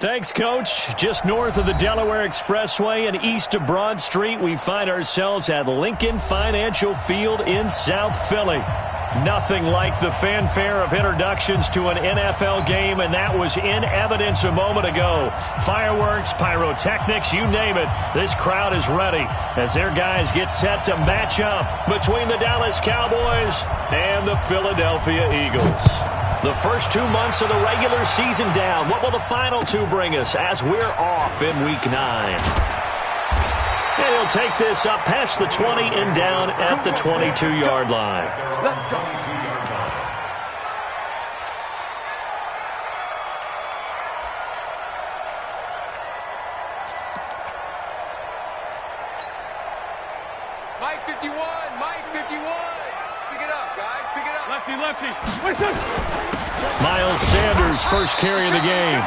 Thanks, Coach. Just north of the Delaware Expressway and east of Broad Street, we find ourselves at Lincoln Financial Field in South Philly. Nothing like the fanfare of introductions to an NFL game, and that was in evidence a moment ago. Fireworks, pyrotechnics, you name it. This crowd is ready as their guys get set to match up between the Dallas Cowboys and the Philadelphia Eagles. The first 2 months of the regular season down. What will the final two bring us as we're off in Week 9? And he'll take this up past the 20 and down at the 22-yard line. Let's go. Mike 51, Mike 51. Pick it up, guys. Pick it up. Lefty. Miles Sanders, first carry of the game.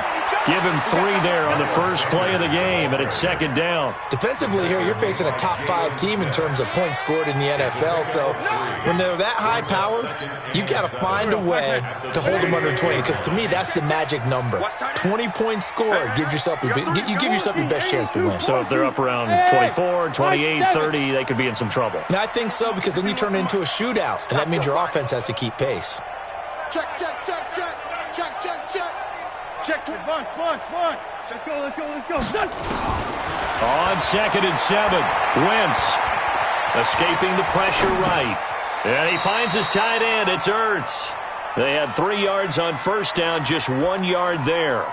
Give him 3 there on the first play of the game, and it's second down. Defensively here, you're facing a top-5 team in terms of points scored in the NFL. So when they're that high-powered, you've got to find a way to hold them under 20. Because to me, that's the magic number. 20 points scored, you give yourself your best chance to win. So if they're up around 24, 28, 30, they could be in some trouble. I think so, because then you turn it into a shootout, and that means your offense has to keep pace. Check. Let's go. On 2nd and 7, Wentz escaping the pressure right. And he finds his tight end. It's Ertz. They had 3 yards on first down, just 1 yard there.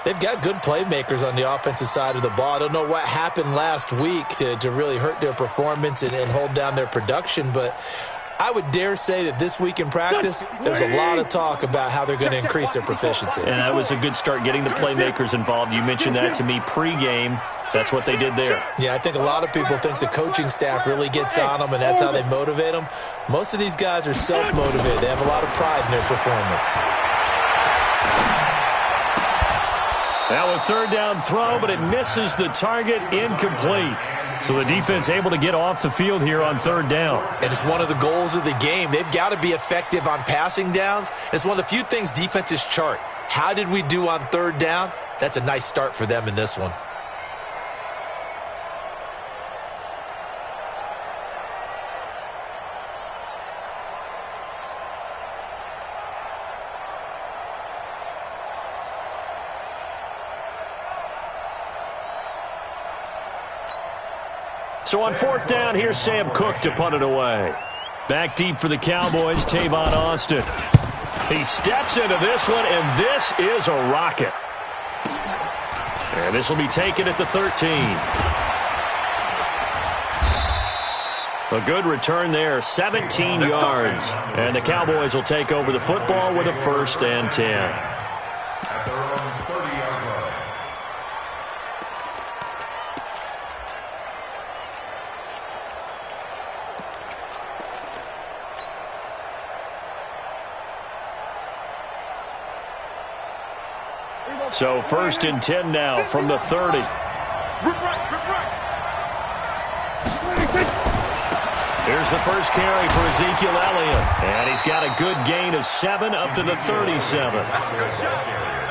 They've got good playmakers on the offensive side of the ball. I don't know what happened last week to really hurt their performance and hold down their production, but I would dare say that this week in practice, there's a lot of talk about how they're going to increase their proficiency. And that was a good start, getting the playmakers involved. You mentioned that to me pregame. That's what they did there. Yeah, I think a lot of people think the coaching staff really gets on them, and that's how they motivate them. Most of these guys are self-motivated. They have a lot of pride in their performance. Now a third down throw, but it misses the target, incomplete. So the defense able to get off the field here on third down. And it's one of the goals of the game. They've got to be effective on passing downs. It's one of the few things defenses chart. How did we do on third down? That's a nice start for them in this one. So on 4th down, here's Sam Cook to punt it away. Back deep for the Cowboys, Tavon Austin. He steps into this one, and this is a rocket. And this will be taken at the 13. A good return there, 17 yards. And the Cowboys will take over the football with a 1st and 10. So 1st and 10 now from the 30. Here's the first carry for Ezekiel Elliott. And he's got a good gain of 7 up to the 37.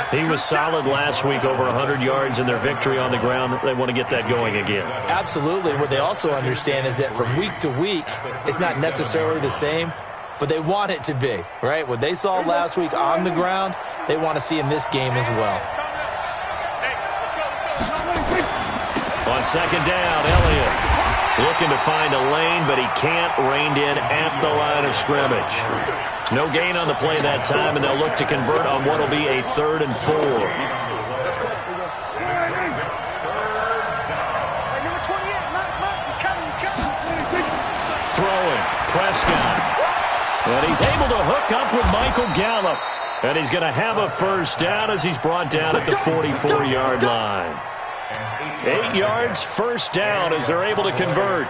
He was solid last week, over 100 yards in their victory on the ground. They want to get that going again. Absolutely. What they also understand is that from week to week, it's not necessarily the same, but they want it to be, right? What they saw last week on the ground, they want to see in this game as well. On 2nd down, Elliott looking to find a lane, but he can't, reined in at the line of scrimmage. No gain on the play that time, and they'll look to convert on what will be a 3rd and 4. Throwing, Prescott. And he's able to hook up with Michael Gallup. And he's going to have a 1st down as he's brought down at the 44-yard line. 8 yards, 1st down as they're able to convert.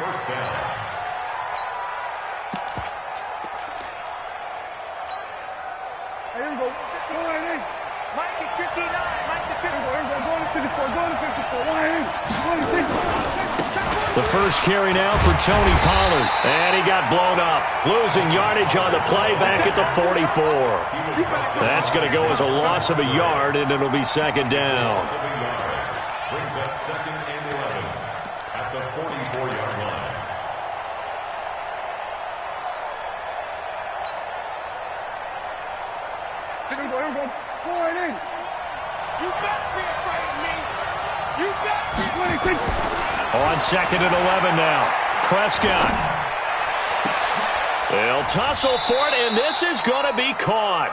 Mike is 59. Mike is 54. Go to 54. Go to 54. The first carry now for Tony Pollard. And he got blown up. Losing yardage on the play back at the 44. That's going to go as a loss of a yard, and it'll be second down. Brings up second and 11 at the 44-yard line. Here we go. Pull it in. You better be afraid of me. You better be. On second and 11 now. Prescott. They'll tussle for it, and this is going to be caught.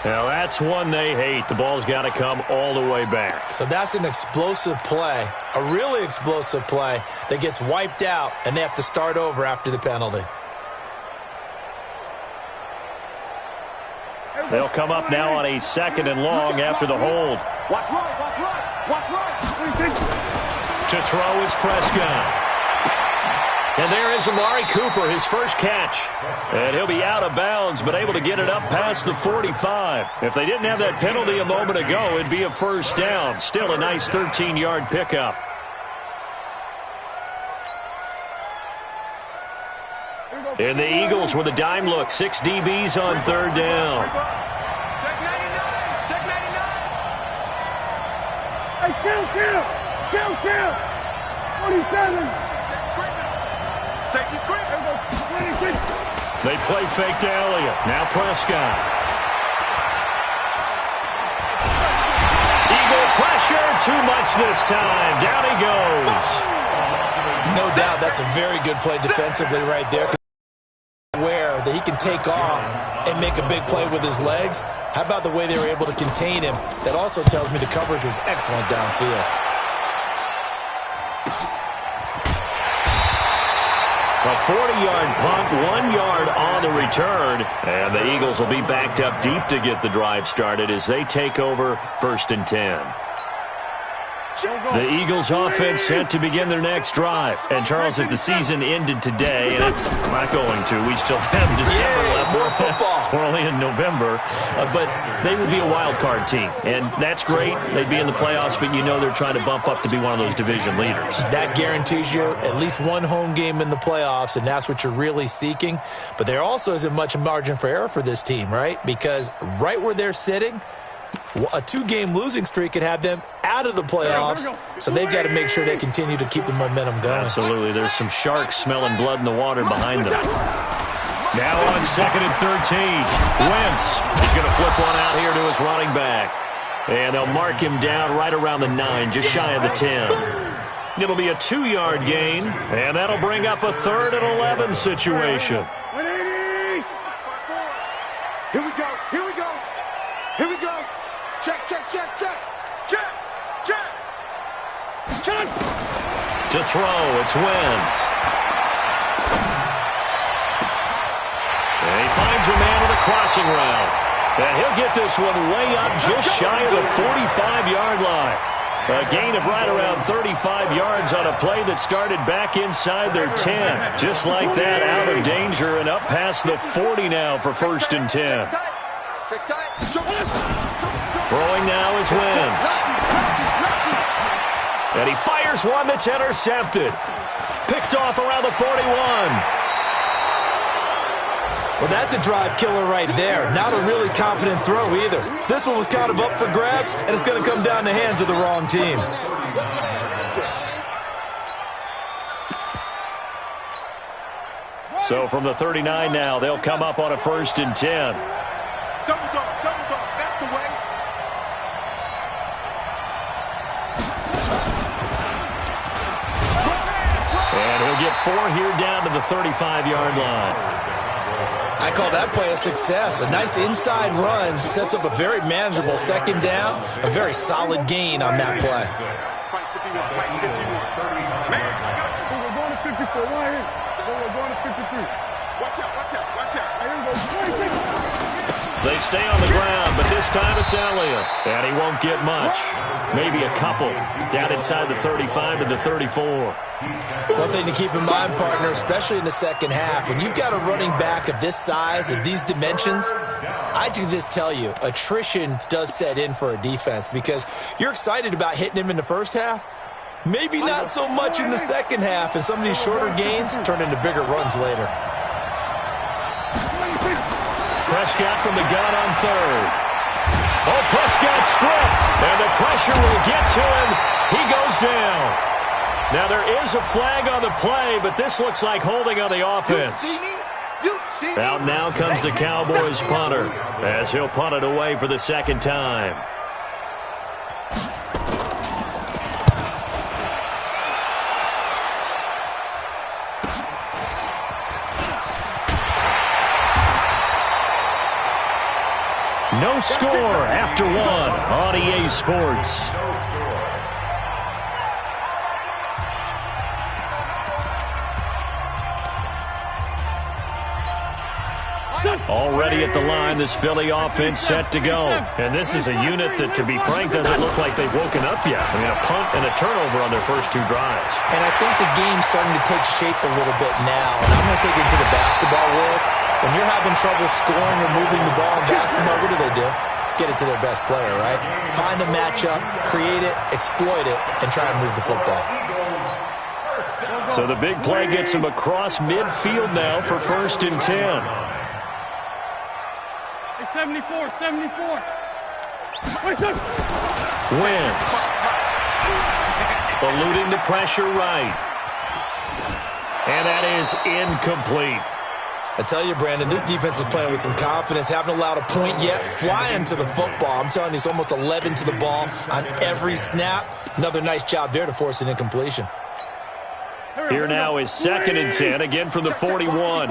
Now, that's one they hate. The ball's got to come all the way back. So that's an explosive play, a really explosive play that gets wiped out, and they have to start over after the penalty. They'll come up now on a second and long after the hold. Watch right, watch right, watch right. To throw is Prescott. And there is Amari Cooper, his first catch. And he'll be out of bounds, but able to get it up past the 45. If they didn't have that penalty a moment ago, it'd be a first down. Still a nice 13-yard pickup. And the Eagles with a dime look. 6 DBs on third down. Check 99. Check 99. Hey, kill. 27. Safety screen. They play fake to Elliott. Now Prescott. Eagle pressure. Too much this time. Down he goes. No doubt that's a very good play defensively right there. Aware that he can take off and make a big play with his legs. How about the way they were able to contain him? That also tells me the coverage was excellent downfield. A 40-yard punt, 1 yard on the return. And the Eagles will be backed up deep to get the drive started as they take over 1st and 10. The Eagles offense set to begin their next drive. And, Charles, if the season ended today, and it's not going to, we still have December left. More football. We're only in November. But they would be a wild card team. And that's great. They'd be in the playoffs, but you know they're trying to bump up to be one of those division leaders. That guarantees you at least one home game in the playoffs, and that's what you're really seeking. But there also isn't much margin for error for this team, right? Because right where they're sitting, a 2-game losing streak could have them out of the playoffs, so they've got to make sure they continue to keep the momentum going. Absolutely. There's some sharks smelling blood in the water behind them. Now on 2nd and 13, Wentz is going to flip one out here to his running back. And they'll mark him down right around the 9, just shy of the 10. It'll be a 2-yard gain, and that'll bring up a 3rd and 11 situation. Here we go. Check. To throw, it's Wentz. And he finds a man with a crossing route. And he'll get this one way up just shy of the 45-yard line. A gain of right around 35 yards on a play that started back inside their 10. Just like that, out of danger and up past the 40 now for 1st and 10. Throwing now is Wentz. And he fires one that's intercepted. Picked off around the 41. Well, that's a drive killer right there. Not a really confident throw either. This one was kind of up for grabs, and it's going to come down the hands of the wrong team. So from the 39 now, they'll come up on a 1st and 10. Double dog. That's the way. And he'll get 4 here down to the 35-yard line. I call that play a success. A nice inside run sets up a very manageable 2nd down. A very solid gain on that play. Man, I got you. We're going to 54. We're going to 53. Watch out. They stay on the ground, but this time it's Elliott. And he won't get much. Maybe a couple down inside the 35 to the 34. One thing to keep in mind, partner, especially in the second half, when you've got a running back of this size, of these dimensions, I can just tell you, attrition does set in for a defense because you're excited about hitting him in the first half. Maybe not so much in the second half, and some of these shorter gains turn into bigger runs later. Prescott from the gun on third. Oh, Prescott stripped, and the pressure will get to him. He goes down. Now, there is a flag on the play, but this looks like holding on the offense. Out now comes the Cowboys punter, as he'll punt it away for the second time. No score after one on EA Sports. Already at the line, this Philly offense set to go. And this is a unit that, to be frank, doesn't look like they've woken up yet. I mean, a punt and a turnover on their first two drives. And I think the game's starting to take shape a little bit now. And I'm going to take it to the basketball world. When you're having trouble scoring or moving the ball in basketball, what do? Get it to their best player, right? Find a matchup, create it, exploit it, and try and move the football. So the big play gets him across midfield now for 1st and 10. 74. Wentz. Eluding the pressure right. And that is incomplete. I tell you, Brandon, this defense is playing with some confidence. Haven't allowed a point yet. Flying to the football. I'm telling you, it's almost 11 to the ball on every snap. Another nice job there to force an incompletion. Here now is 2nd and 10, again from the 41.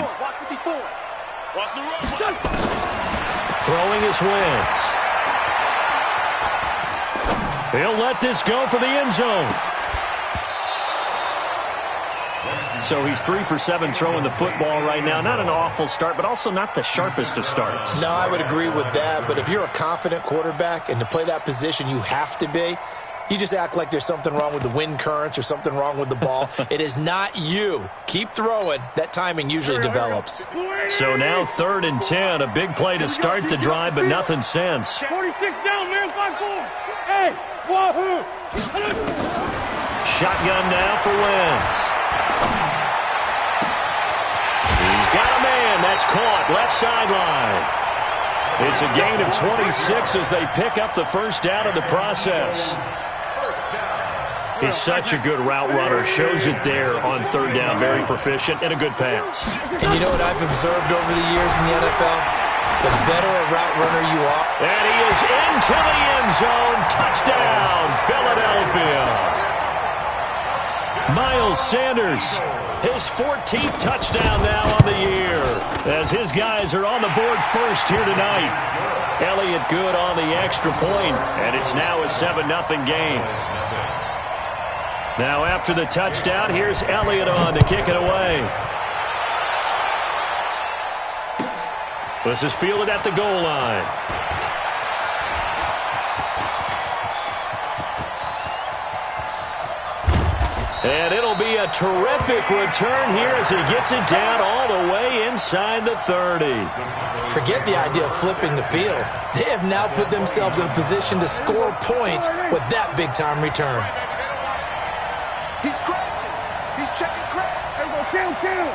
Throwing is Wentz. He'll let this go for the end zone. So he's 3 for 7 throwing the football right now. Not an awful start, but also not the sharpest of starts. No, I would agree with that. But if you're a confident quarterback and to play that position, you have to be. You just act like there's something wrong with the wind currents or something wrong with the ball. It is not you. Keep throwing. That timing usually develops. So now 3rd and 10. A big play to start the drive, but nothing since. 46 down, man. 5-4. Hey, wahoo. Shotgun now for Wentz. He's got a man. That's caught. Left sideline. It's a gain of 26 as they pick up the first down in the process. He's such a good route runner. Shows it there on 3rd down. Very proficient and a good pass. And you know what I've observed over the years in the NFL? The better a route runner you are. And he is into the end zone. Touchdown, Philadelphia. Miles Sanders, his 14th touchdown now on the year, as his guys are on the board first here tonight. Elliott good on the extra point, and it's now a 7-0 game. Now after the touchdown, here's Elliott on to kick it away. This is fielded at the goal line. And it'll be a terrific return here as he gets it down all the way inside the 30. Forget the idea of flipping the field. They have now put themselves in a position to score points with that big-time return. He's crazy. He's checking crack. There we go. Kill.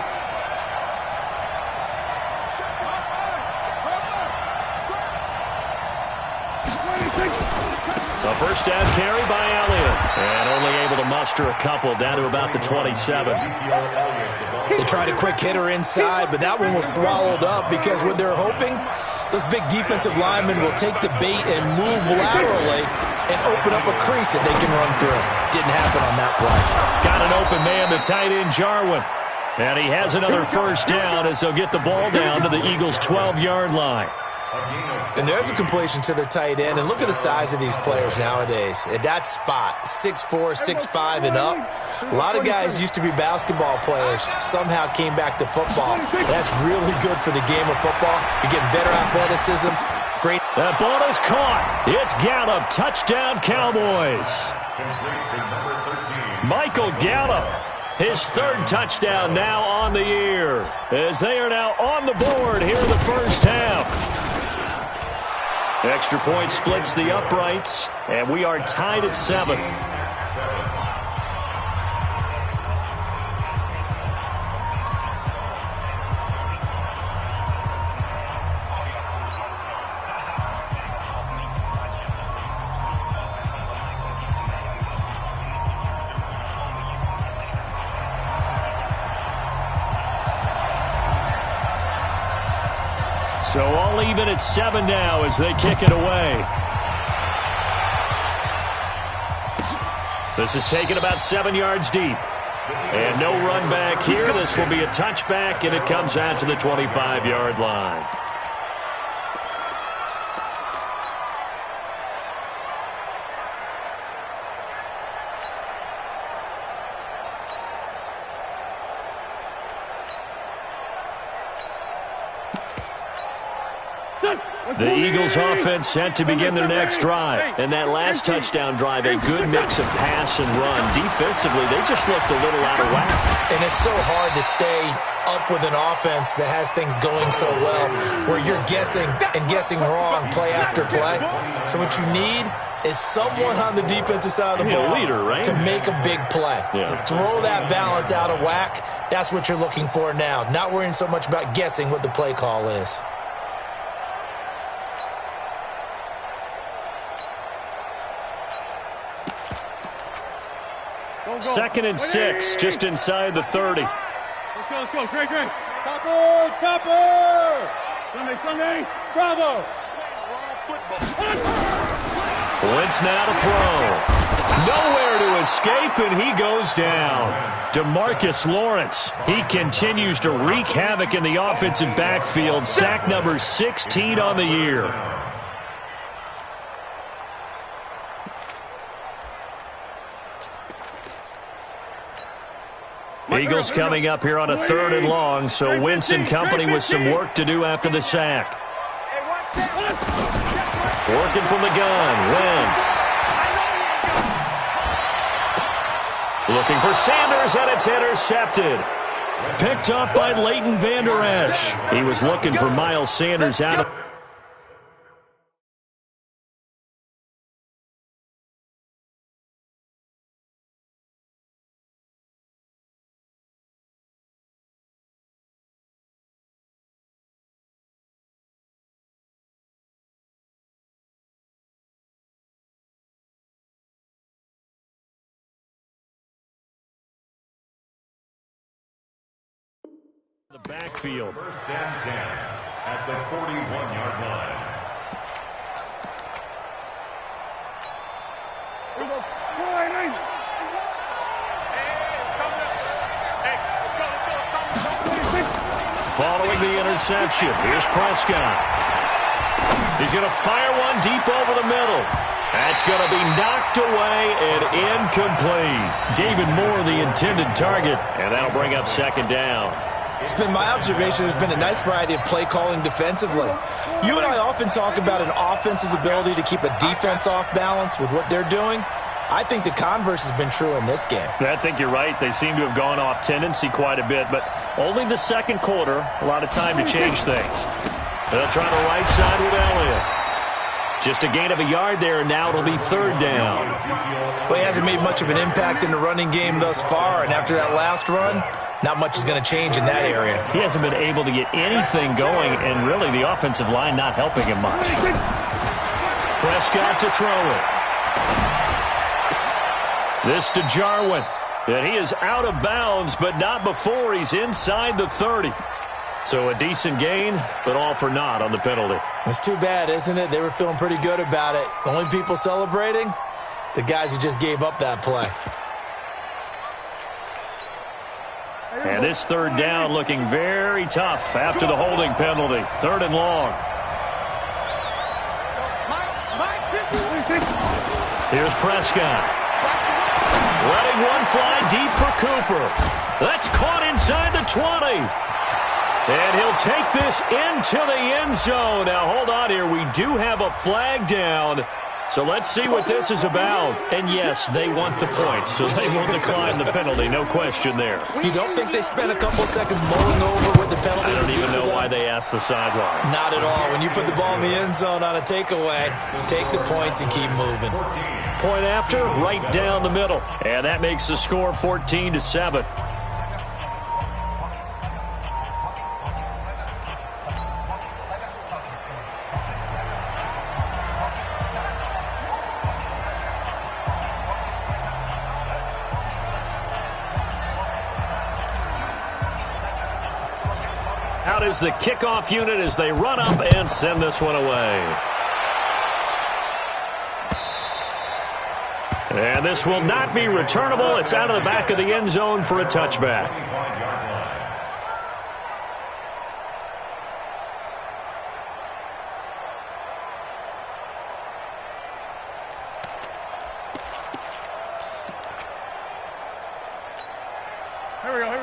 A first down carry by Elliott. And only able to muster a couple down to about the 27. They tried a quick hitter inside, but that one was swallowed up because what they're hoping, those big defensive linemen will take the bait and move laterally and open up a crease that they can run through. Didn't happen on that play. Got an open man, the tight end, Jarwin. And he has another first down as they'll get the ball down to the Eagles' 12-yard line. And there's a completion to the tight end. And look at the size of these players nowadays. At that spot, 6'4", 6'5", and up. A lot of guys used to be basketball players. Somehow came back to football. That's really good for the game of football. You're getting better athleticism. Great. That ball is caught. It's Gallup. Touchdown, Cowboys. Michael Gallup. His 3rd touchdown now on the year, as they are now on the board here in the first half. Extra point splits the uprights, and we are tied at 7. So all even at 7 now as they kick it away. This is taken about 7 yards deep. And no run back here. This will be a touchback, and it comes out to the 25-yard line. The Eagles offense set to begin their next drive. And that last touchdown drive, a good mix of pass and run. Defensively, they just looked a little out of whack. And it's so hard to stay up with an offense that has things going so well, where you're guessing and guessing wrong play after play. So what you need is someone on the defensive side of the ball leader, right? to make a big play. Yeah. Throw that balance out of whack. That's what you're looking for now. Not worrying so much about guessing what the play call is. Second and 6, just inside the 30. Let's go. Great. Topper. Sunday. Bravo. Wentz now to throw. Nowhere to escape, and he goes down. DeMarcus Lawrence, he continues to wreak havoc in the offensive backfield. Sack number 16 on the year. Eagles coming up here on a 3rd and long, so Wentz and company with some work to do after the sack. Working from the gun, Wentz. Looking for Sanders, and it's intercepted. Picked up by Leighton Vander Esch. He was looking for Miles Sanders out of the backfield. First and 10 at the 41-yard line. Following the interception, here's Prescott. He's going to fire one deep over the middle. That's going to be knocked away and incomplete. David Moore, the intended target, and that'll bring up 2nd down. It's been my observation there's been a nice variety of play calling defensively. You and I often talk about an offense's ability to keep a defense off balance with what they're doing. I think the converse has been true in this game. I think you're right. They seem to have gone off tendency quite a bit, but only the 2nd quarter, a lot of time to change things. They'll try the right side with Elliott. Just a gain of a yard there, and now it'll be 3rd down. Well, he hasn't made much of an impact in the running game thus far, and after that last run, not much is going to change in that area. He hasn't been able to get anything going, and really the offensive line not helping him much. Prescott to throw it. This to Jarwin. And he is out of bounds, but not before he's inside the 30. So a decent gain, but all for naught on the penalty. It's too bad, isn't it? They were feeling pretty good about it. The only people celebrating, the guys who just gave up that play. And this 3rd down looking very tough after the holding penalty. 3rd and long. Here's Prescott. Letting one fly deep for Cooper. That's caught inside the 20. And he'll take this into the end zone. Now, hold on here. We do have a flag down. So let's see what this is about. And, yes, they want the points, so they will decline the penalty. No question there. You don't think they spent a couple seconds mulling over what the penalty I don't would even do know why they asked the sideline. Not at all. When you put the ball in the end zone on a takeaway, take the points and keep moving. Point after, right down the middle. And that makes the score 14-7. out as the kickoff unit as they run up and send this one away. And this will not be returnable. It's out of the back of the end zone for a touchback.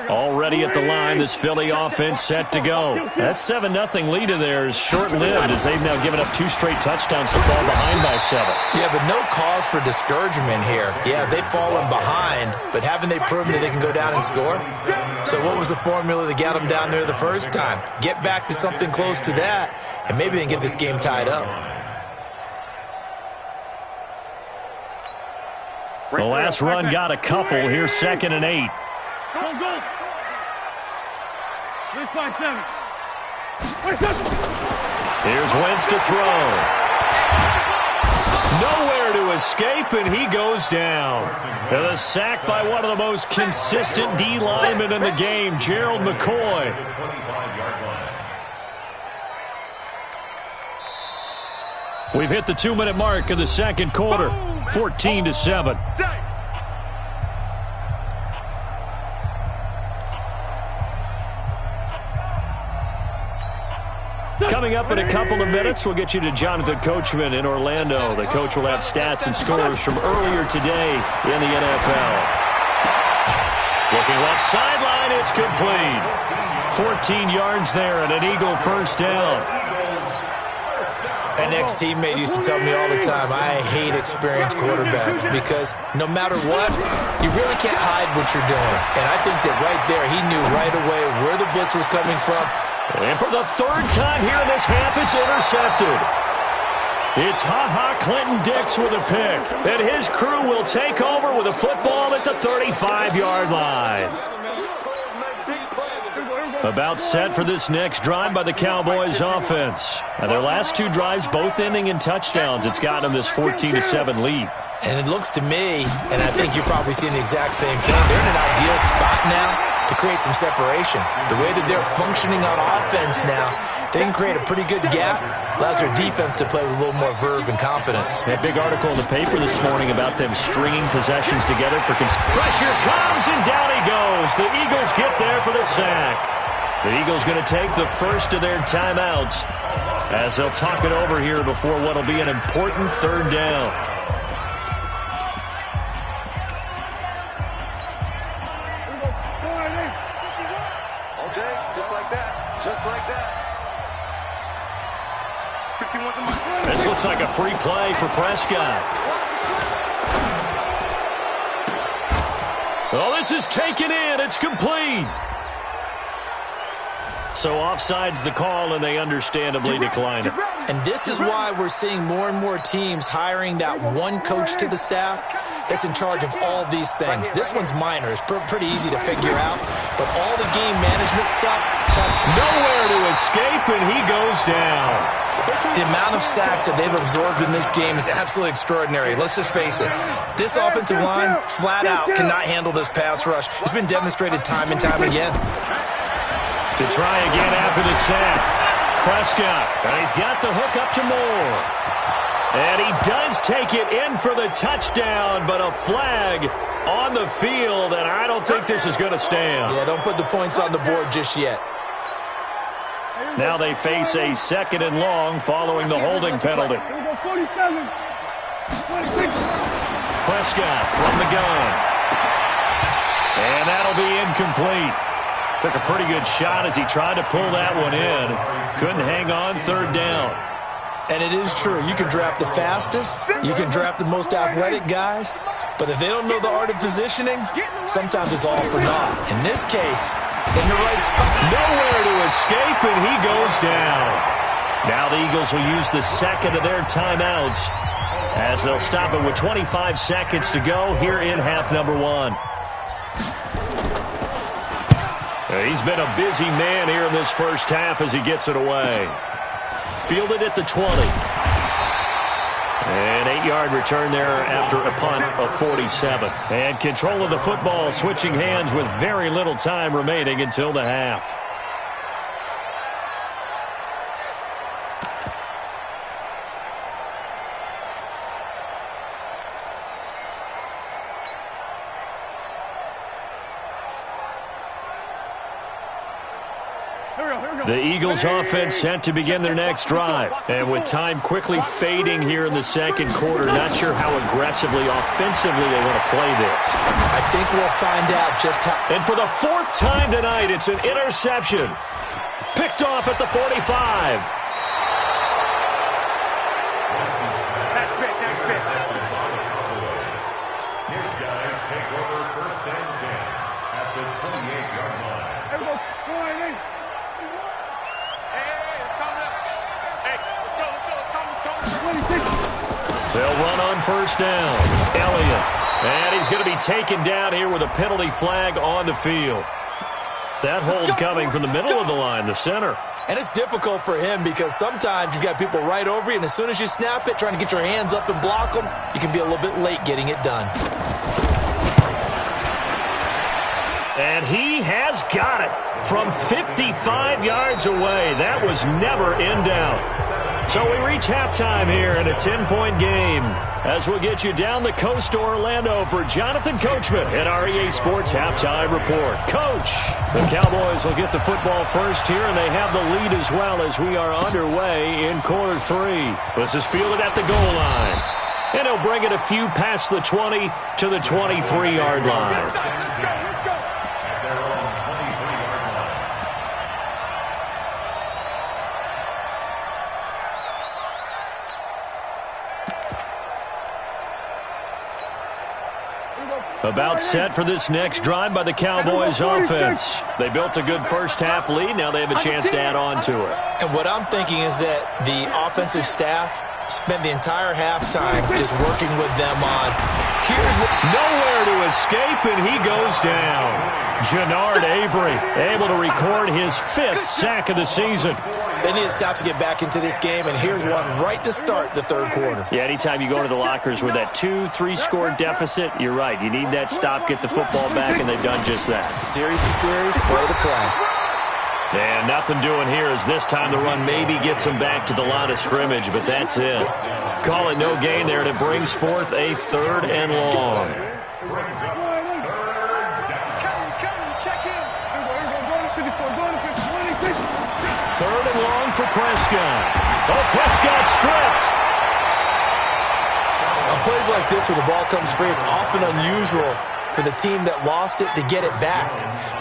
Already at the line, this Philly offense set to go. That 7-0 lead of theirs short-lived as they've now given up 2 straight touchdowns to fall behind by 7. Yeah, but no cause for discouragement here. Yeah, they've fallen behind, but haven't they proven that they can go down and score? So what was the formula that got them down there the first time? Get back to something close to that, and maybe they can get this game tied up. The last run got a couple. Here's 2nd and 8. Go, go. 3-5-7. Here's Wentz to throw. Nowhere to escape, and he goes down. And a sack by one of the most consistent D linemen in the game, Gerald McCoy. We've hit the 2-minute mark of the second quarter, 14-7. Coming up in a couple of minutes, we'll get you to Jonathan Coachman in Orlando. The coach will have stats and scores from earlier today in the NFL. Looking left sideline, it's complete. 14 yards there and an Eagle first down. An ex-teammate used to tell me all the time, I hate experienced quarterbacks because no matter what, you really can't hide what you're doing. And I think that right there, he knew right away where the blitz was coming from. And for the 3rd time here in this half, it's intercepted. It's Clinton Dix with a pick. And his crew will take over with a football at the 35-yard line. About set for this next drive by the Cowboys offense. And their last 2 drives both ending in touchdowns. It's gotten them this 14-7 lead. And it looks to me, and I think you're probably seeing the exact same thing, they're in an ideal spot now to create some separation. The way that they're functioning on offense now, they can create a pretty good gap, allows their defense to play with a little more verve and confidence. That big article in the paper this morning about them stringing possessions together for pressure comes, and down he goes. The Eagles get there for the sack. The Eagles going to take the first of their timeouts as they'll talk it over here before what will be an important 3rd down. All day, just like that. Just like that. 51 to my. This looks like a free play for Prescott. Oh, this is taken in. It's complete. So offside's the call, and they understandably declined it. And this is why we're seeing more and more teams hiring that one coach to the staff that's in charge of all these things. This one's minor. It's pretty easy to figure out. But all the game management stuff, nowhere to escape, and he goes down. The amount of sacks that they've absorbed in this game is absolutely extraordinary. Let's just face it. This offensive line, flat out, cannot handle this pass rush. It's been demonstrated time and time again. To try again after the sack. Prescott, and he's got the hook up to Moore. And he does take it in for the touchdown, but a flag on the field, and I don't think this is going to stand. Yeah, don't put the points on the board just yet. Now they face a 2nd and long following the holding penalty. Prescott from the gun. And that'll be incomplete. Took a pretty good shot as he tried to pull that one in. Couldn't hang on 3rd down. And it is true. You can draft the fastest. You can draft the most athletic guys. But if they don't know the art of positioning, sometimes it's all for naught. In this case, in the right spot. Nowhere to escape, and he goes down. Now the Eagles will use the 2nd of their timeouts as they'll stop it with 25 seconds to go here in half number 1. He's been a busy man here in this first half as he gets it away. Fielded at the 20. An 8-yard return there after a punt of 47. And control of the football switching hands with very little time remaining until the half. The Eagles offense set to begin their next drive. And with time quickly fading here in the second quarter, not sure how aggressively, offensively they want to play this. I think we'll find out just how. And for the fourth time tonight, it's an interception. Picked off at the 45. His guys take over first and 10 at the 28-yard line. They'll run on first down. Elliott. And he's going to be taken down here with a penalty flag on the field. That hold coming from the middle of the line, the center. And it's difficult for him because sometimes you've got people right over you, and as soon as you snap it, trying to get your hands up and block them, you can be a little bit late getting it done. And he has got it from 55 yards away. That was never in doubt. So we reach halftime here in a 10-point game as we'll get you down the coast to Orlando for Jonathan Coachman at our EA Sports Halftime Report. Coach, the Cowboys will get the football first here, and they have the lead as well as we are underway in quarter three. This is fielded at the goal line. And he'll bring it a few past the 20 to the 23-yard line. About set for this next drive by the Cowboys offense. They built a good first half lead. Now they have a chance to add on to it. And what I'm thinking is that the offensive staff spent the entire halftime just working with them on nowhere to escape, and he goes down. Jannard Avery able to record his 5th sack of the season. They need to stop to get back into this game, and here's one right to start the third quarter. Yeah, anytime you go to the lockers with that 2-3 score deficit, you're right. You need that stop, get the football back, and they've done just that. Series to series, play to play. And nothing doing here as this time the run maybe gets them back to the line of scrimmage, but that's it. Call it no gain there, and it brings forth a 3rd and long. Third and long for Prescott. Oh, Prescott stripped. On plays like this where the ball comes free, it's often unusual for the team that lost it to get it back,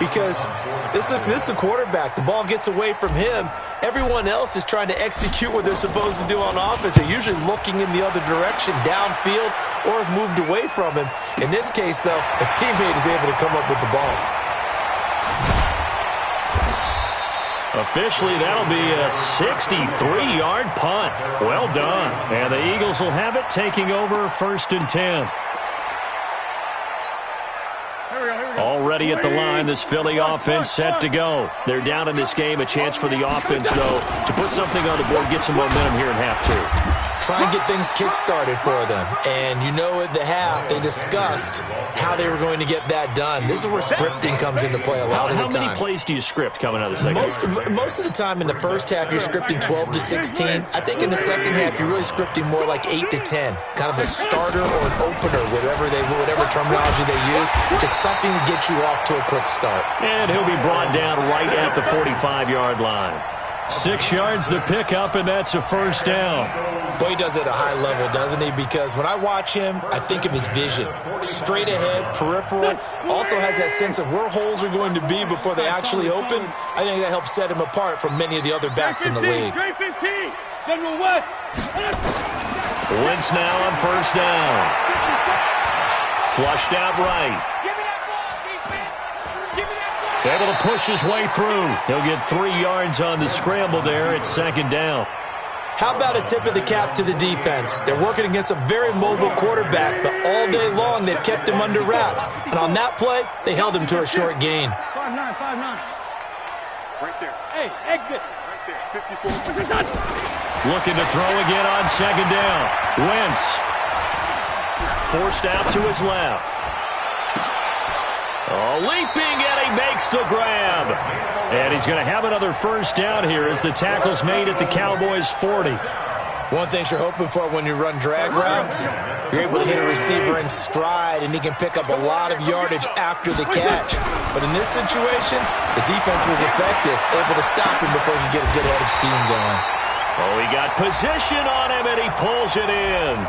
because this is the quarterback. The ball gets away from him. Everyone else is trying to execute what they're supposed to do on offense. They're usually looking in the other direction, downfield, or have moved away from him. In this case, though, a teammate is able to come up with the ball. Officially, that'll be a 63-yard punt. Well done. And the Eagles will have it, taking over 1st and 10. Already at the line, this Philly offense set to go. They're down in this game. A chance for the offense, though, to put something on the board, get some momentum here in half two. Try and get things kick-started for them. And you know at the half, they discussed how they were going to get that done. This is where scripting comes into play a lot of the time. How many plays do you script coming out of the second half? Most of the time in the first half, you're scripting 12 to 16. I think in the second half, you're really scripting more like 8 to 10. Kind of a starter or an opener, whatever terminology they use. Just something to get you off to a quick start. And he'll be brought down right at the 45-yard line. 6 yards the pickup, and that's a 1st down. Boy, he does it at a high level, doesn't he? Because when I watch him, I think of his vision. Straight ahead, peripheral. Also has that sense of where holes are going to be before they actually open. I think that helps set him apart from many of the other backs in the league. General West. Wentz now on 1st down. Flushed out right. Able to push his way through. He'll get 3 yards on the scramble there. It's 2nd down. How about a tip of the cap to the defense? They're working against a very mobile quarterback, but all day long they've kept him under wraps. And on that play, they held him to a short gain. 5-9. Right there. Hey, exit. Right there. 54. Looking to throw again on 2nd down. Wentz. Forced out to his left. Oh, leaping, and he makes the grab. And he's going to have another 1st down here as the tackle's made at the Cowboys' 40. One thing you're hoping for when you run drag routes, you're able to hit a receiver in stride, and he can pick up a lot of yardage after the catch. But in this situation, the defense was effective, able to stop him before he could get a good head of steam going. Oh, he got position on him, and he pulls it in.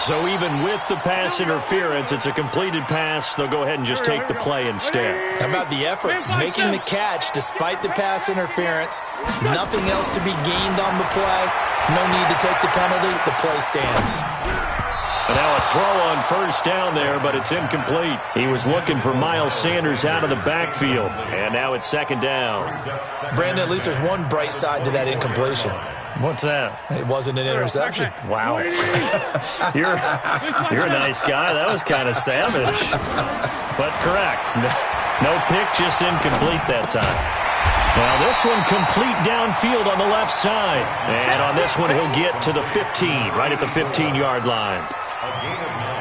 So even with the pass interference, it's a completed pass. They'll go ahead and just take the play instead. How about the effort? Making the catch despite the pass interference. Nothing else to be gained on the play. No need to take the penalty. The play stands. And now a throw on first down there, but it's incomplete. He was looking for Miles Sanders out of the backfield. And now it's second down. Brandon, at least there's one bright side to that incompletion. What's that? It wasn't an interception. Wow. You're a nice guy. That was kind of savage. But correct. No pick, just incomplete that time. Now this one complete downfield on the left side. And on this one he'll get to the 15, right at the 15-yard line.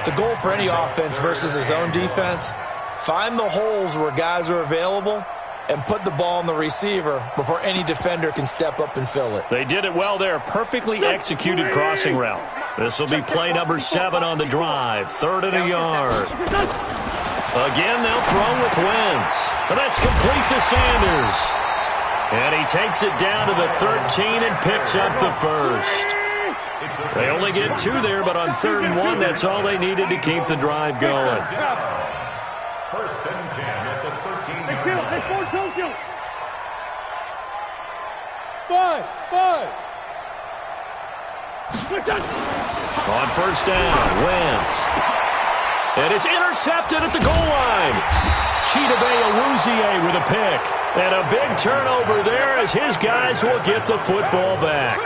The goal for any offense versus his own defense, find the holes where guys are available and put the ball on the receiver before any defender can step up and fill it. They did it well there. Perfectly executed crossing route. This will be play number 7 on the drive. 3rd and a yard. Again, they'll throw with Wentz. But that's complete to Sanders. And he takes it down to the 13 and picks up the first. They only get 2 there, but on 3rd and 1, that's all they needed to keep the drive going. 1st and 10 at the 13-yard line. Hey, 4 Tokyo. 5. On first down, Wentz. And it's intercepted at the goal line. Chidobe Awuzie with a pick. And a big turnover there as his guys will get the football back.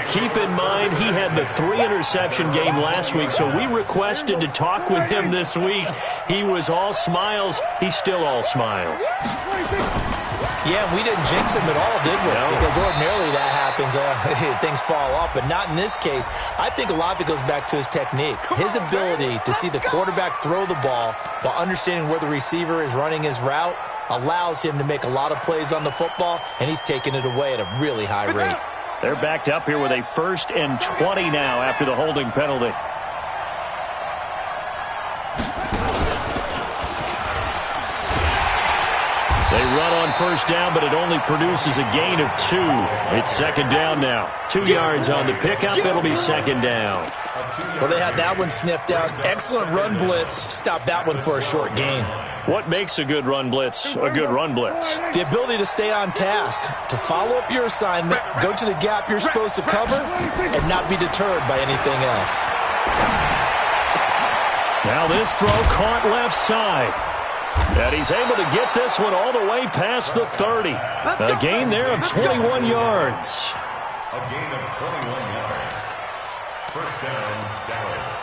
Keep in mind, he had the 3-interception game last week, so we requested to talk with him this week. He was all smiles. He's still all smile. Yeah, we didn't jinx him at all, did we? No. Because ordinarily that happens. Things fall off, but not in this case. I think a lot of it goes back to his technique. His ability to see the quarterback throw the ball while understanding where the receiver is running his route allows him to make a lot of plays on the football, and he's taking it away at a really high rate. They're backed up here with a 1st and 20 now after the holding penalty. They run on first down, but it only produces a gain of 2. It's second down now. 2 yards on the pickup. It'll be second down. Well, they had that one sniffed out. Excellent run blitz. Stopped that one for a short gain. What makes a good run blitz a good run blitz? The ability to stay on task, to follow up your assignment, go to the gap you're supposed to cover, and not be deterred by anything else. Now this throw caught left side. And he's able to get this one all the way past the 30. A gain there of 21 yards. A gain of 21 yards. First down, Dallas.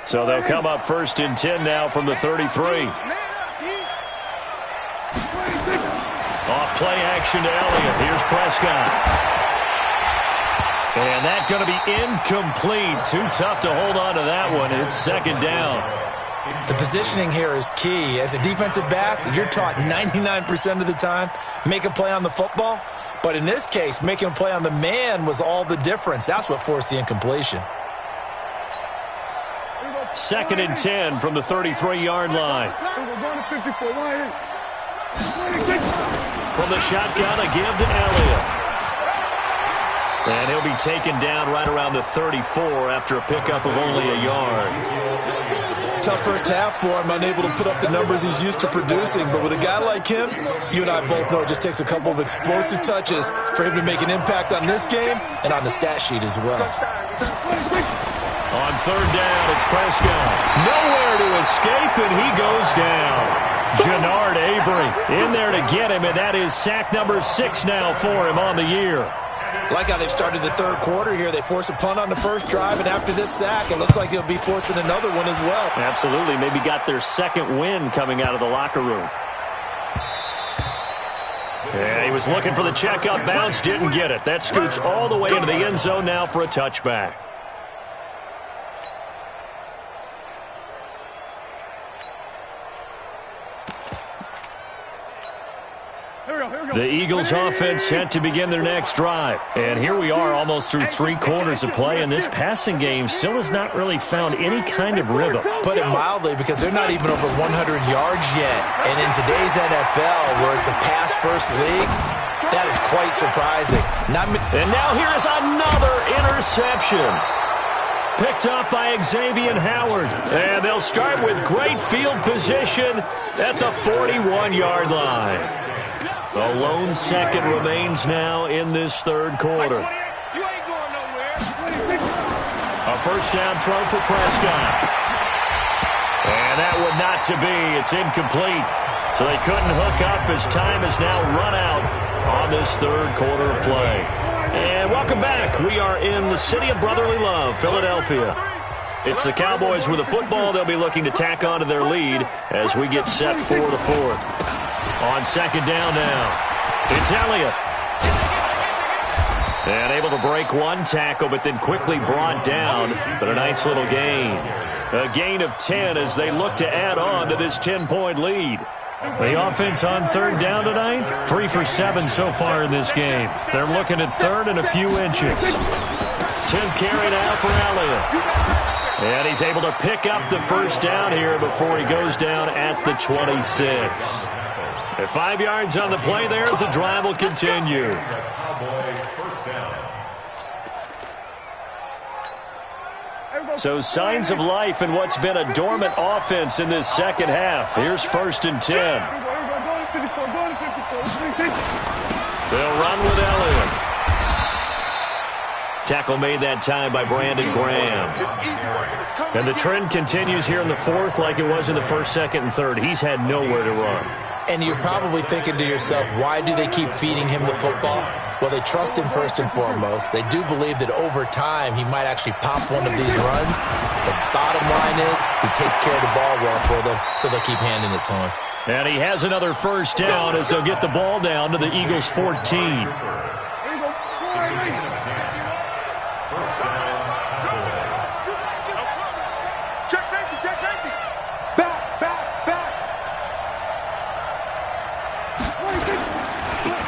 So they'll come up 1st and 10 now from the 33. Off play action to Elliott. Here's Prescott. And that's going to be incomplete. Too tough to hold on to that one. It's second down. The positioning here is key. As a defensive back, you're taught 99% of the time, make a play on the football. But in this case, making a play on the man was all the difference. That's what forced the incompletion. 2nd and 10 from the 33-yard line. From the shotgun, a give to Elliott. And he'll be taken down right around the 34 after a pickup of only a yard. Tough first half for him, unable to put up the numbers he's used to producing. But with a guy like him, you and I both know it just takes a couple of explosive touches for him to make an impact on this game and on the stat sheet as well. On 3rd down, it's Prescott. Nowhere to escape, and he goes down. Jannard Avery in there to get him, and that is sack number 6 now for him on the year. Like how they've started the 3rd quarter here. They force a punt on the first drive, and after this sack, it looks like they'll be forcing another one as well. Absolutely. Maybe got their 2nd win coming out of the locker room. Yeah, he was looking for the check-up bounce, didn't get it. That scoots all the way into the end zone now for a touchback. The Eagles offense set to begin their next drive. And here we are almost through 3 quarters of play, and this passing game still has not really found any kind of rhythm. Put it mildly, because they're not even over 100 yards yet. And in today's NFL, where it's a pass-first league, that is quite surprising. And now here is another interception. Picked up by Xavier Howard. And they'll start with great field position at the 41-yard line. A lone second remains now in this third quarter. A first down throw for Prescott. And that one not to be. It's incomplete. So they couldn't hook up as time has now run out on this third quarter of play. And welcome back. We are in the city of brotherly love, Philadelphia. It's the Cowboys with the football. They'll be looking to tack on to their lead as we get set for the fourth. On second down now, it's Elliott. And able to break one tackle, but then quickly brought down. But a nice little gain. A gain of 10 as they look to add on to this 10-point lead. The offense on third down tonight, 3 for 7 so far in this game. They're looking at third and a few inches. 10th carry now for Elliott. And he's able to pick up the first down here before he goes down at the 26. At 5 yards on the play there as the drive will continue. So signs of life in what's been a dormant offense in this second half. Here's 1st and 10. They'll run with Elliott. Tackle made that time by Brandon Graham. And the trend continues here in the fourth like it was in the first, second, and third. He's had nowhere to run. And you're probably thinking to yourself, why do they keep feeding him the football? Well, they trust him first and foremost. They do believe that over time he might actually pop one of these runs. The bottom line is he takes care of the ball well for them, so they'll keep handing it to him. And he has another first down as they'll get the ball down to the Eagles' 14.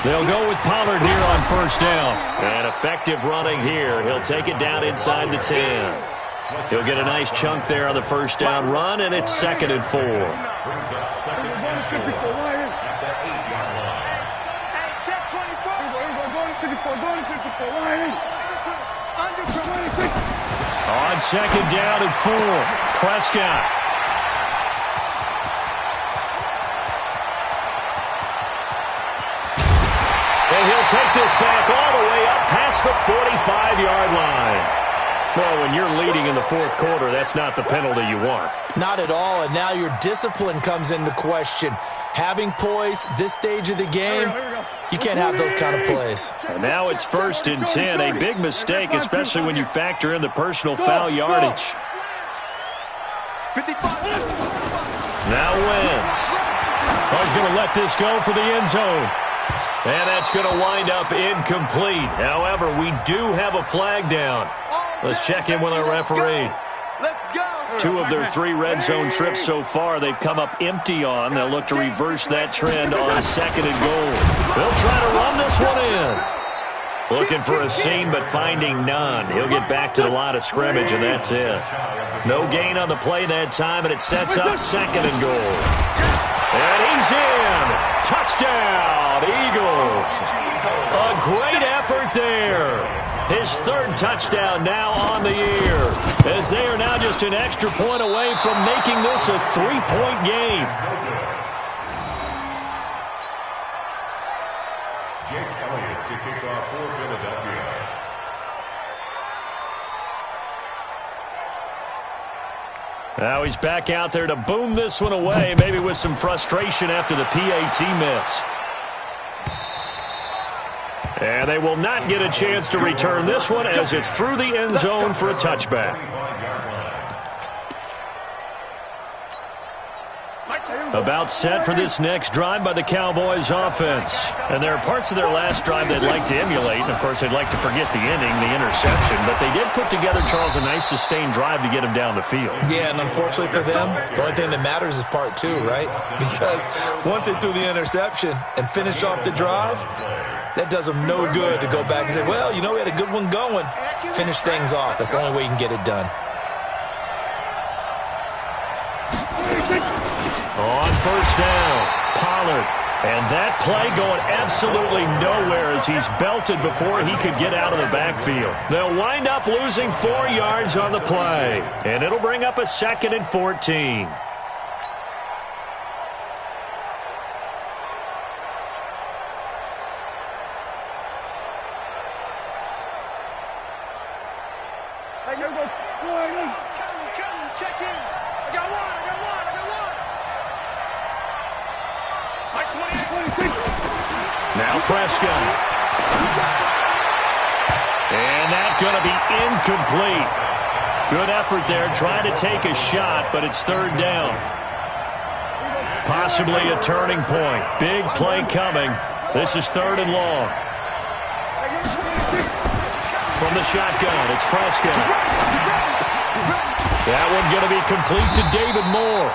They'll go with Pollard here on first down. And effective running here. He'll take it down inside the 10. He'll get a nice chunk there on the first down run, and it's 2nd and 4. On second down and 4, Prescott. And he'll take this back all the way up past the 45-yard line. Well, when you're leading in the fourth quarter, that's not the penalty you want. Not at all, and now your discipline comes into question. Having poise this stage of the game, you can't have those kind of plays. And now it's 1st and 10, a big mistake, especially when you factor in the personal foul yardage. Now Wentz. Oh, he's going to let this go for the end zone. And that's going to wind up incomplete. However, we do have a flag down. Let's check in with our referee. 2 of their 3 red zone trips so far they've come up empty on. They'll look to reverse that trend on 2nd and goal. They'll try to run this one in. Looking for a seam, but finding none. He'll get back to the line of scrimmage, and that's it. No gain on the play that time, and it sets up 2nd and goal. And he's in. Touchdown, Eagles. A great effort there. His 3rd touchdown now on the year, as they are now just an extra point away from making this a 3-point game. Jake Elliott to kick off for Philadelphia. Now he's back out there to boom this one away, maybe with some frustration after the PAT miss. And they will not get a chance to return this one as it's through the end zone for a touchback. About set for this next drive by the Cowboys offense. And there are parts of their last drive they'd like to emulate. And, of course, they'd like to forget the inning, the interception. But they did put together, Charles, a nice sustained drive to get him down the field. Yeah, and unfortunately for them, the only thing that matters is part two, right? Because once they threw the interception and finished off the drive, that does them no good to go back and say, well, you know, we had a good one going. Finish things off. That's the only way you can get it done. On first down, Pollard. And that play going absolutely nowhere as he's belted before he could get out of the backfield. They'll wind up losing 4 yards on the play. And it'll bring up a 2nd and 14. Check in. I got one. Now Prescott. And that's going to be incomplete. Good effort there trying to take a shot, but it's 3rd down. Possibly a turning point. Big play coming. This is 3rd and long. From the shotgun, it's Prescott. That one going to be complete to David Moore.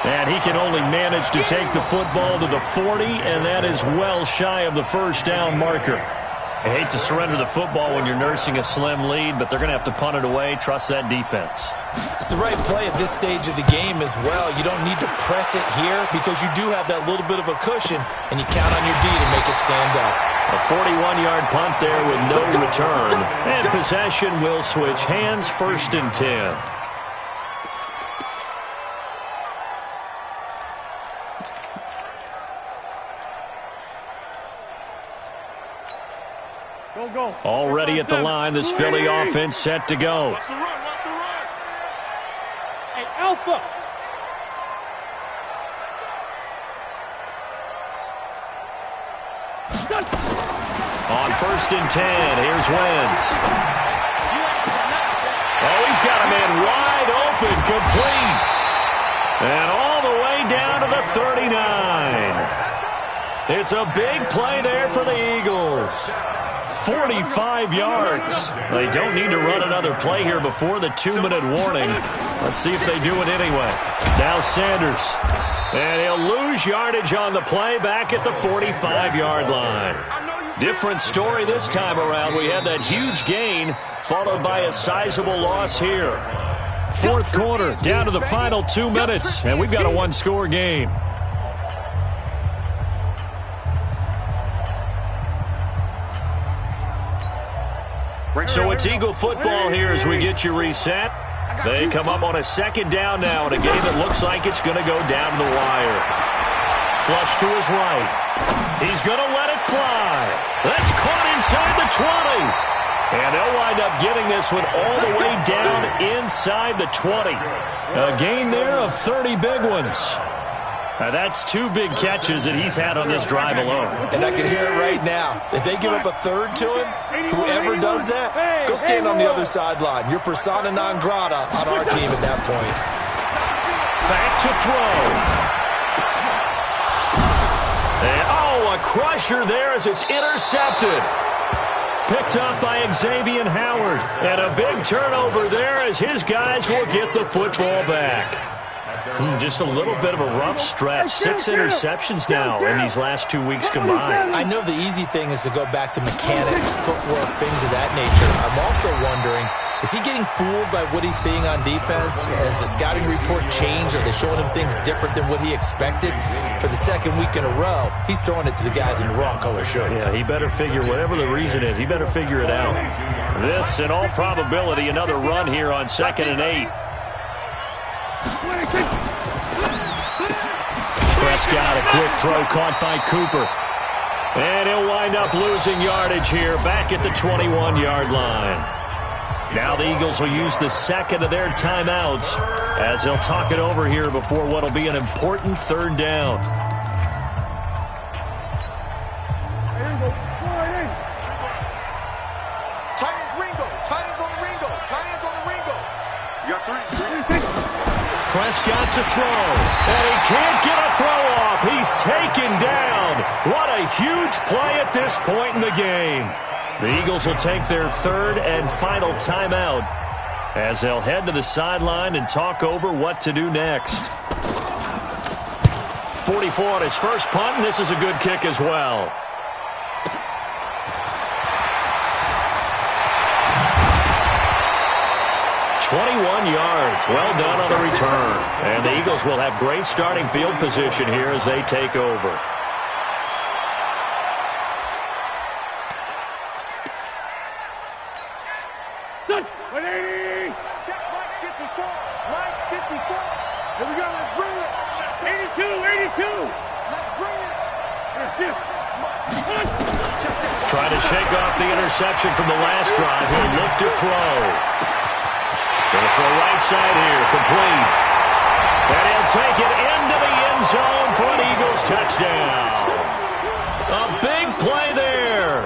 And he can only manage to take the football to the 40, and that is well shy of the first down marker. I hate to surrender the football when you're nursing a slim lead, but they're going to have to punt it away. Trust that defense. It's the right play at this stage of the game as well. You don't need to press it here because you do have that little bit of a cushion, and you count on your D to make it stand up. A 41-yard punt there with no return. And possession will switch hands, 1st and 10. Already at the line, this Philly offense set to go. Watch the run. Hey, Alpha. On 1st and 10, here's Wentz. Oh, he's got a man wide open, complete. And all the way down to the 39. It's a big play there for the Eagles. 45 yards. They don't need to run another play here before the 2-minute warning. Let's see if they do it anyway. Now Sanders. And he'll lose yardage on the play back at the 45-yard line. Different story this time around. We had that huge gain followed by a sizable loss here. 4th quarter, down to the final 2 minutes, and we've got a 1-score game. So it's Eagle football here as we get you reset. They come up on a 2nd down now in a game that looks like it's going to go down the wire. Flush to his right. He's going to let it fly. That's caught inside the 20. And they'll wind up getting this one all the way down inside the 20. A gain there of 30 big ones. Now that's 2 big catches that he's had on this drive alone. And I can hear it right now. If they give up a 3rd to him, whoever does that, go stand on the other sideline. You're persona non grata on our team at that point. Back to throw. And, a crusher there as it's intercepted. Picked up by Xavier Howard. And a big turnover there as his guys will get the football back. Just a little bit of a rough stretch. 6 interceptions now in these last 2 weeks combined. I know the easy thing is to go back to mechanics, footwork, things of that nature. I'm also wondering, is he getting fooled by what he's seeing on defense? Has the scouting report changed? Are they showing him things different than what he expected? For the 2nd week in a row, he's throwing it to the guys in the wrong color shirts. Yeah, he better figure, whatever the reason is, he better figure it out. This, in all probability, another run here on 2nd and 8. Prescott, a quick throw caught by Cooper. And he'll wind up losing yardage here back at the 21-yard line. Now the Eagles will use the 2nd of their timeouts as they'll talk it over here before what will be an important 3rd down. Tight ends Ringo. Tight ends on the Ringo. Tight ends on the Ringo. You got 3. Prescott to throw. And he can't get a throw off. He's taken down. What a huge play at this point in the game. The Eagles will take their third and final timeout as they'll head to the sideline and talk over what to do next. 44 on his first punt, and this is a good kick as well. "21 yards. Well done on the return. And the Eagles will have great starting field position here as they take over. Check, Mike 54. Mike 54. Here we go. Let's bring it. 82. Let's bring it. Trying to shake off the interception from the last drive. He'll look to throw. Going for a right side here. Complete. And he'll take it into the end zone for an Eagles touchdown. A big play there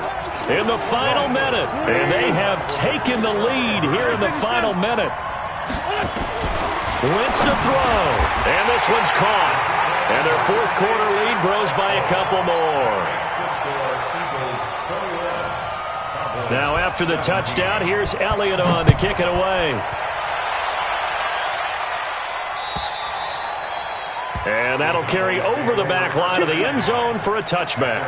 in the final minute. And they have taken the lead here in the final minute. Wentz to throw. And this one's caught. And their fourth quarter lead grows by a couple more. Now after the touchdown, here's Elliott on to kick it away. And that'll carry over the back line of the end zone for a touchback.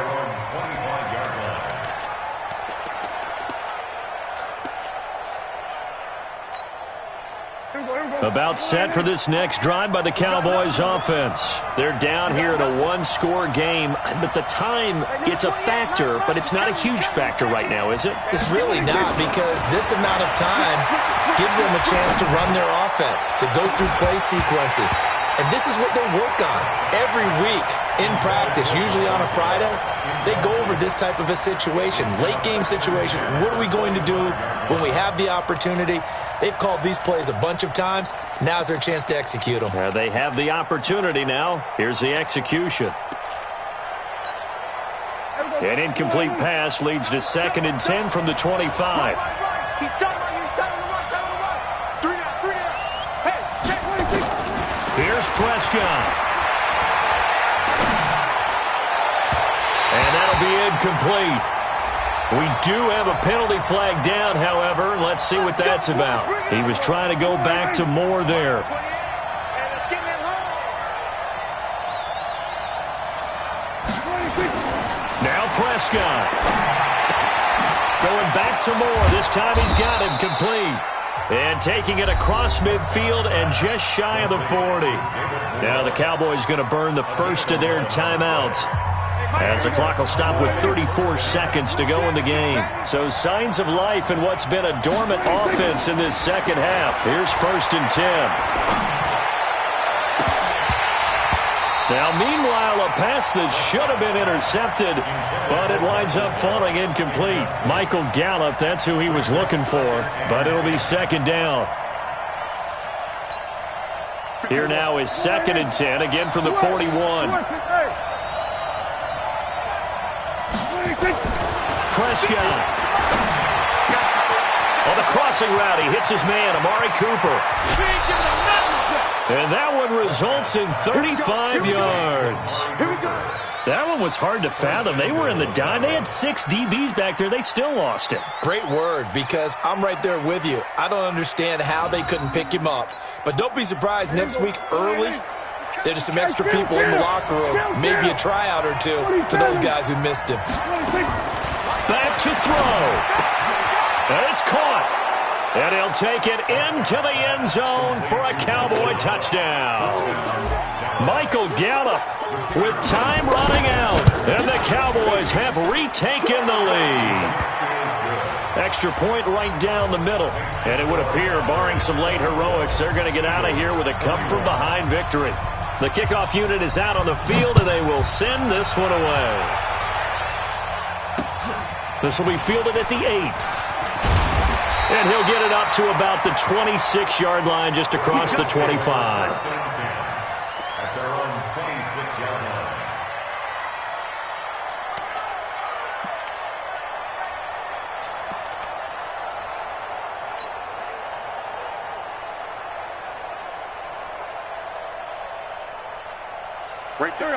About set for this next drive by the Cowboys offense. They're down here in a one-score game, but the time, it's a factor, but it's not a huge factor right now, is it? It's really not, because this amount of time gives them a chance to run their offense, to go through play sequences. And this is what they work on every week in practice, usually on a Friday. They go over this type of a situation, late game situation. What are we going to do when we have the opportunity? They've called these plays a bunch of times. Now's their chance to execute them. They have the opportunity now. Here's the execution. An incomplete pass leads to 2nd and 10 from the 25. Here's Prescott. And that'll be incomplete. We do have a penalty flag down, however. Let's see what that's about. He was trying to go back to Moore there. Now Prescott. Going back to Moore. This time he's got him complete. And taking it across midfield and just shy of the 40. Now the Cowboys going to burn the first of their timeouts, as the clock will stop with 34 seconds to go in the game. So signs of life in what's been a dormant offense in this second half. Here's 1st and 10. Now, meanwhile, a pass that should have been intercepted, but it winds up falling incomplete. Michael Gallup, that's who he was looking for, but it'll be 2nd down. Here now is 2nd and 10, again from the 41. Prescott. On the crossing route, he hits his man, Amari Cooper. And that one results in 35 yards. That one was hard to fathom. They were in the dime. They had 6 DBs back there. They still lost it. Great word, because I'm right there with you. I don't understand how they couldn't pick him up. But don't be surprised next week early, there's some extra people in the locker room. Maybe a tryout or two for those guys who missed him. Back to throw. And it's caught. And he'll take it into the end zone for a Cowboy touchdown. Michael Gallup with time running out. And the Cowboys have retaken the lead. Extra point right down the middle. And it would appear, barring some late heroics, they're going to get out of here with a come-from-behind victory. The kickoff unit is out on the field, and they will send this one away. This will be fielded at the 8. And he'll get it up to about the 26-yard line, just across the 25. At their own 26-yard line.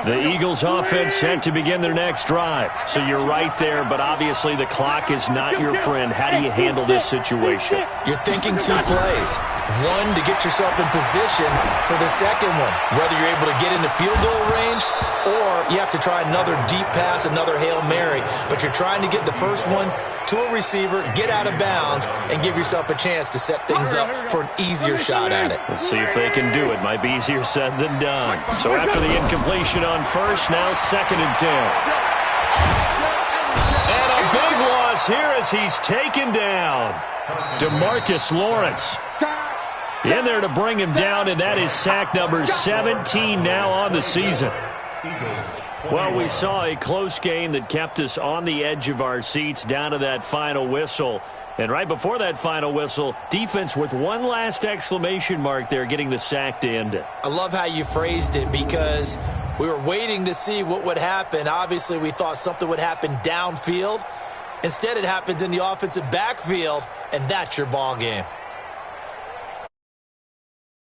The Eagles offense set to begin their next drive. So you're right there, but obviously the clock is not your friend. How do you handle this situation? You're thinking 2 plays. One, to get yourself in position for the second one, whether you're able to get into field goal range or you have to try another deep pass, another Hail Mary. But you're trying to get the first one to a receiver, get out of bounds, and give yourself a chance to set things up for an easier shot at it. Let's see if they can do it. Might be easier said than done. So after the incompletion on first, now 2nd and 10. And a big loss here as he's taken down. DeMarcus Lawrence in there to bring him down, and that is sack number 17 now on the season. Well, we saw a close game that kept us on the edge of our seats down to that final whistle. And right before that final whistle, defense with one last exclamation mark there, getting the sack to end it. I love how you phrased it because we were waiting to see what would happen. Obviously, we thought something would happen downfield. Instead, it happens in the offensive backfield, and that's your ball game.